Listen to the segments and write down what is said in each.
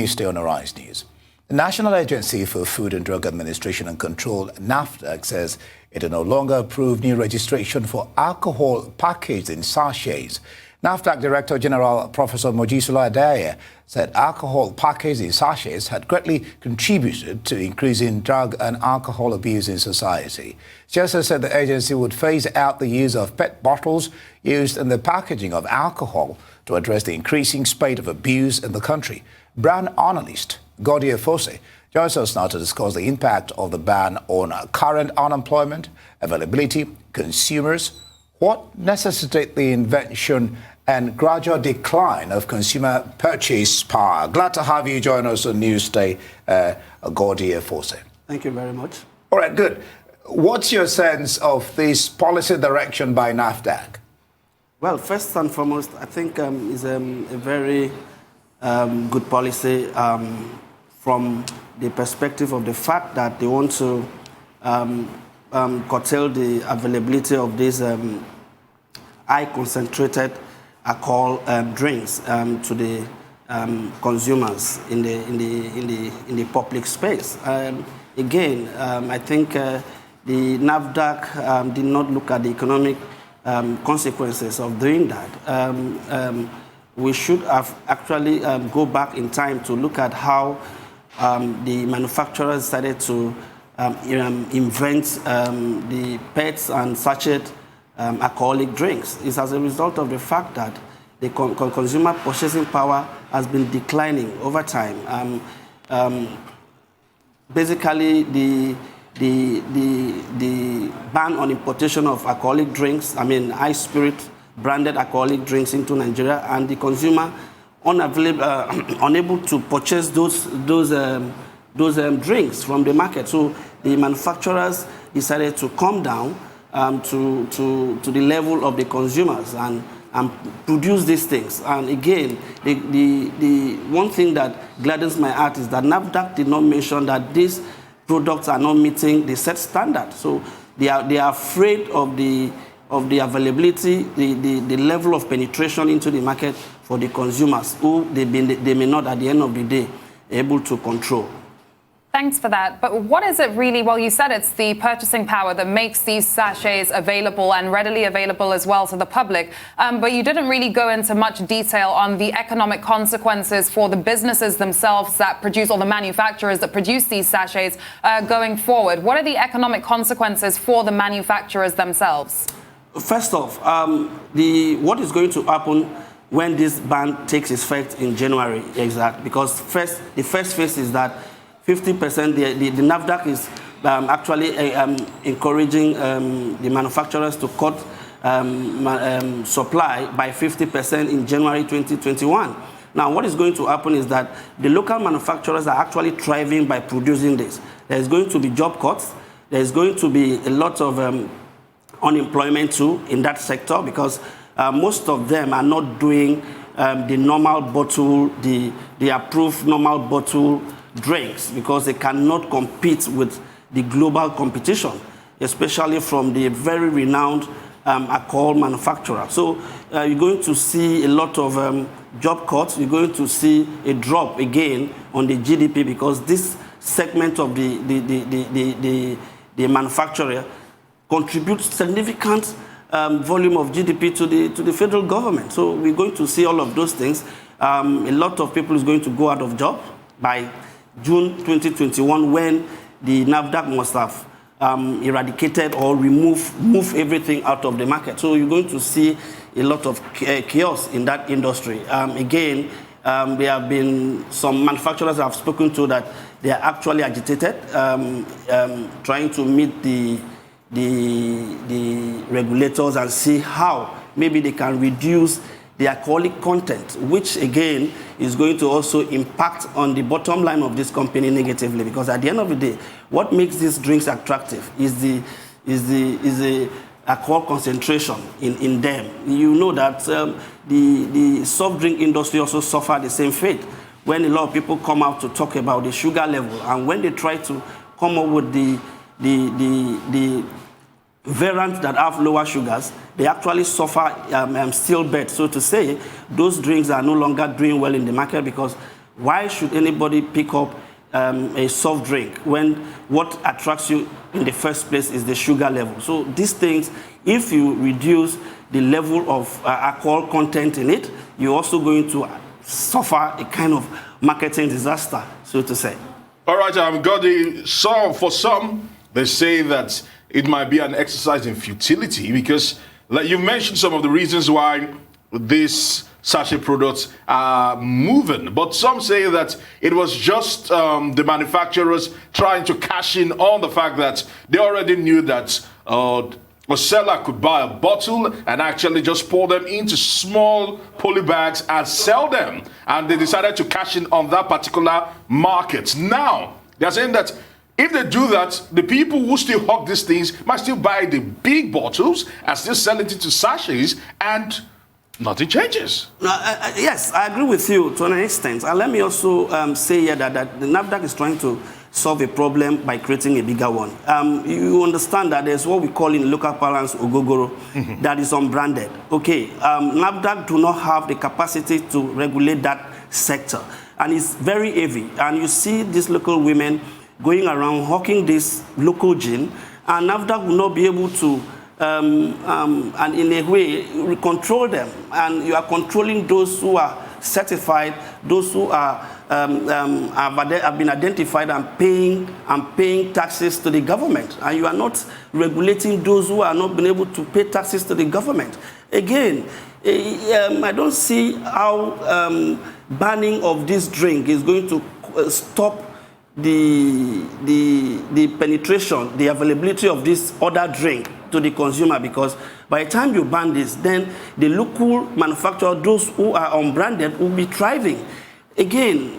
Newsday on Arise News. The National Agency for Food and Drug Administration and Control, Nafdac, says it will no longer approve new registration for alcohol packaged in sachets. Nafdac Director General Professor Mojisola Adeye said alcohol packaged in sachets had greatly contributed to increasing drug and alcohol abuse in society. She also said the agency would phase out the use of PET bottles used in the packaging of alcohol to address the increasing spate of abuse in the country. Brand Analyst GODDY EFOSE joins us now to discuss the impact of the ban on current unemployment, availability, consumers, what necessitates the invention and gradual decline of consumer purchase power. Glad to have you join us on Newsday, GODDY EFOSE. Thank you very much. All right, good. What's your sense of this policy direction by Nafdac? Well, first and foremost, I think it's a very good policy from the perspective of the fact that they want to curtail the availability of these high concentrated alcohol drinks to the consumers in the public space. Again, I think the Nafdac did not look at the economic consequences of doing that. We should have actually go back in time to look at how the manufacturers started to invent the PETs and sachet alcoholic drinks. It's as a result of the fact that the consumer purchasing power has been declining over time. Basically, the ban on importation of alcoholic drinks, high spirit branded alcoholic drinks into Nigeria, and the consumer unable to purchase those drinks from the market. So the manufacturers decided to come down to the level of the consumers and produce these things. And again, the one thing that gladdens my heart is that Nafdac did not mention that these products are not meeting the set standard. So they are afraid of the availability, the level of penetration into the market for the consumers, who they may not, at the end of the day, able to control. Thanks for that. But what is it really? Well, you said it's the purchasing power that makes these sachets available and readily available as well to the public. But you didn't really go into much detail on the economic consequences for the businesses themselves that produce, or the manufacturers that produce these sachets going forward. What are the economic consequences for the manufacturers themselves? First off, what is going to happen when this ban takes effect in January, exact? Because the first phase is that 50%, the Nafdac is actually encouraging the manufacturers to cut supply by 50% in January 2021. Now, what is going to happen is that the local manufacturers are actually thriving by producing this. There's going to be job cuts. There's going to be a lot of unemployment too in that sector, because most of them are not doing the normal bottle, the approved normal bottle drinks, because they cannot compete with the global competition, especially from the very renowned alcohol manufacturer. So you're going to see a lot of job cuts. You're going to see a drop again on the GDP, because this segment of the manufacturer contributes significant volume of GDP to the federal government. So we're going to see all of those things. A lot of people is going to go out of job by June 2021, when the Nafdac must have eradicated or move everything out of the market. So you're going to see a lot of chaos in that industry. Again, there have been some manufacturers I've spoken to that they are actually agitated, trying to meet the regulators and see how maybe they can reduce the alcoholic content, which again is going to also impact on the bottom line of this company negatively, because at the end of the day, what makes these drinks attractive is the alcohol concentration in them. You know that the soft drink industry also suffered the same fate when a lot of people come out to talk about the sugar level, and when they try to come up with the variants that have lower sugars, they actually suffer stillbirth, so to say. Those drinks are no longer doing well in the market, because Why should anybody pick up a soft drink when what attracts you in the first place is the sugar level? So these things, if you reduce the level of alcohol content in it, you're also going to suffer a kind of marketing disaster, so to say. All right, GODDY. So for some, they say that it might be an exercise in futility because, like you mentioned, some of the reasons why these sachet products are moving. But some say that it was just the manufacturers trying to cash in on the fact that they already knew that a seller could buy a bottle and actually just pour them into small poly bags and sell them. And they decided to cash in on that particular market. Now, they're saying that if they do that, the people who still hawk these things might still buy the big bottles and still sell it into sachets, and nothing changes. Yes, I agree with you to an extent. And let me also say here that the Nafdac is trying to solve a problem by creating a bigger one. You understand that there's what we call in local parlance ogogoro that is unbranded. Okay, Nafdac do not have the capacity to regulate that sector, and it's very heavy. And you see these local women going around hawking this local gin, and Nafdac will not be able to and in a way control them. And you are controlling those who are certified, those who are have been identified and paying taxes to the government, and you are not regulating those who are not been able to pay taxes to the government. Again, I don't see how banning of this drink is going to stop the penetration, the availability of this other drink to the consumer, because by the time you ban this, then the local manufacturer, those who are unbranded, will be thriving. Again,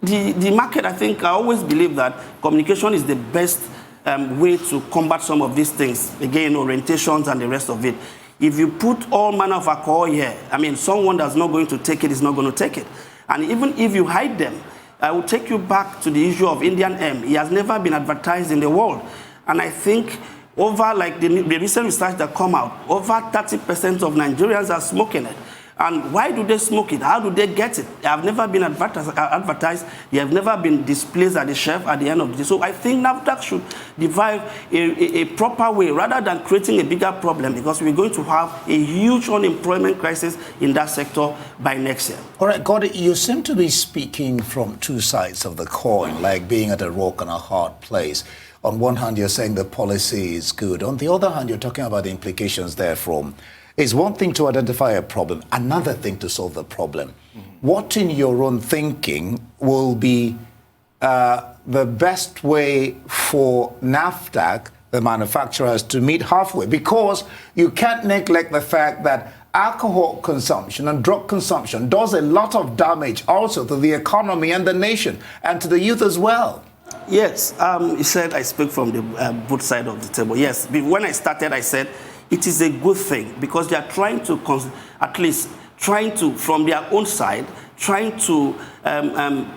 the market, I think, I always believe that communication is the best way to combat some of these things. Again, orientations and the rest of it. If you put all manner of alcohol here, I mean, someone that's not going to take it is not going to take it. And even if you hide them, I will take you back to the issue of Indian M. It has never been advertised in the world. And I think over, like the recent research that come out, over 30% of Nigerians are smoking it. And why do they smoke it? How do they get it? They have never been advertised. They have never been displayed at the shelf at the end of the day. So I think Nafdac should devise a proper way rather than creating a bigger problem, because we're going to have a huge unemployment crisis in that sector by next year. All right, GODDY, you seem to be speaking from two sides of the coin, like being at a rock and a hard place. On one hand, you're saying the policy is good. On the other hand, you're talking about the implications therefrom. It's one thing to identify a problem, another thing to solve the problem. What in your own thinking will be the best way for Nafdac, the manufacturers, to meet halfway? Because you can't neglect the fact that alcohol consumption and drug consumption does a lot of damage also to the economy and the nation and to the youth as well. Yes, you said I speak from the both side of the table. Yes, when I started, I said it is a good thing because they are trying to, at least trying to, from their own side, trying to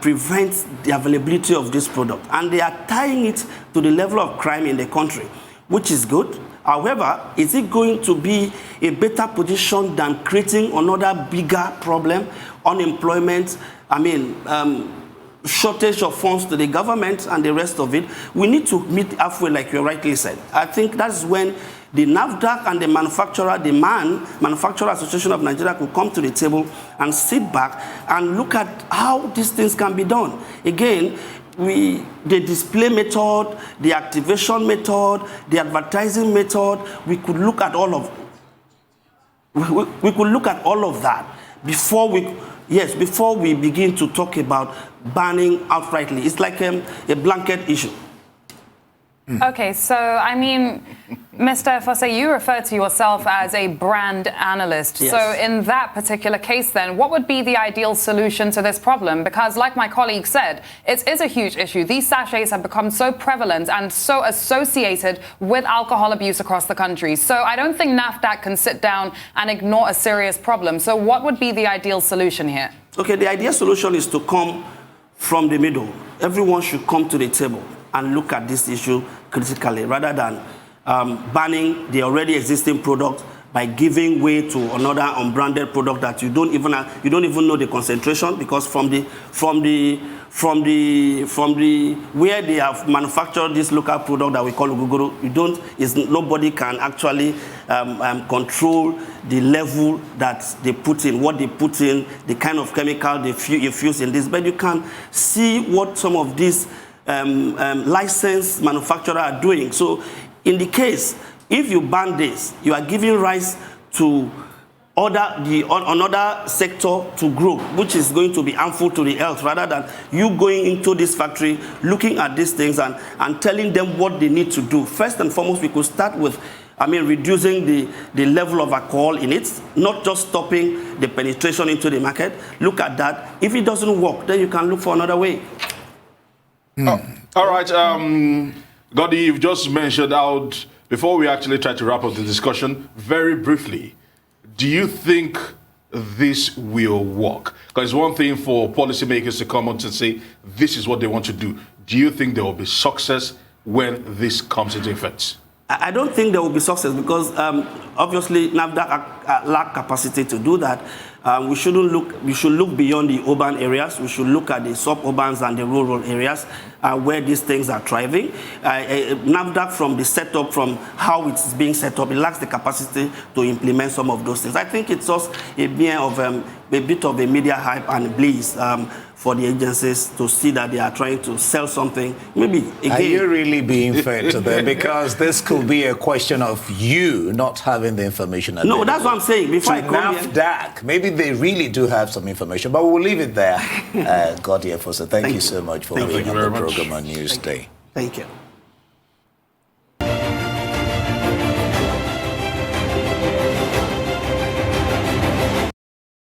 prevent the availability of this product. And they are tying it to the level of crime in the country, which is good. However, is it going to be a better position than creating another bigger problem, unemployment, shortage of funds to the government and the rest of it? We need to meet halfway, like you rightly said. I think that's when the Nafdac and the manufacturer, the Manufacturer Association of Nigeria, could come to the table and sit back and look at how these things can be done. Again, the display method, the activation method, the advertising method, we could look at all of that before we begin to talk about banning outrightly. It's like a blanket issue. Okay, so I mean, Mr. EFOSE, you refer to yourself as a brand analyst. Yes. So in that particular case then, what would be the ideal solution to this problem? Because like my colleague said, it is a huge issue. These sachets have become so prevalent and so associated with alcohol abuse across the country. So I don't think Nafdac can sit down and ignore a serious problem. So what would be the ideal solution here? Okay, the ideal solution is to come from the middle. Everyone should come to the table and look at this issue critically, rather than banning the already existing product, by giving way to another unbranded product that you don't even know the concentration, because from the where they have manufactured this local product that we call Ogogoro, nobody can actually control the level that they put in, what they put in, the kind of chemical they fuse in this. But you can see what some of these licensed manufacturers are doing. So in the case, if you ban this, you are giving rise to another sector to grow, which is going to be harmful to the health, rather than you going into this factory, looking at these things and telling them what they need to do. First and foremost, we could start with, reducing the level of alcohol in it, not just stopping the penetration into the market. Look at that. If it doesn't work, then you can look for another way. Oh, all right. GODDY, you've just mentioned out, before we actually try to wrap up the discussion, very briefly, do you think this will work? Because it's one thing for policymakers to come out and say, this is what they want to do. Do you think there will be success when this comes into effect? I don't think there will be success, because obviously Nafdac lack capacity to do that. We should look beyond the urban areas. We should look at the suburbans and the rural areas where these things are thriving. Nafdac, from the setup, from how it's being set up, it lacks the capacity to implement some of those things. I think it's just a bit of a media hype and bliss for the agencies to see that they are trying to sell something. Maybe again. Are you really being fair to them? Because this could be a question of you not having the information. No, that's what I'm saying. Before I come Nafdac, maybe they really do have some information, but we'll leave it there. GODDY EFOSE, thank you so much for being on the program on Newsday. Thank you.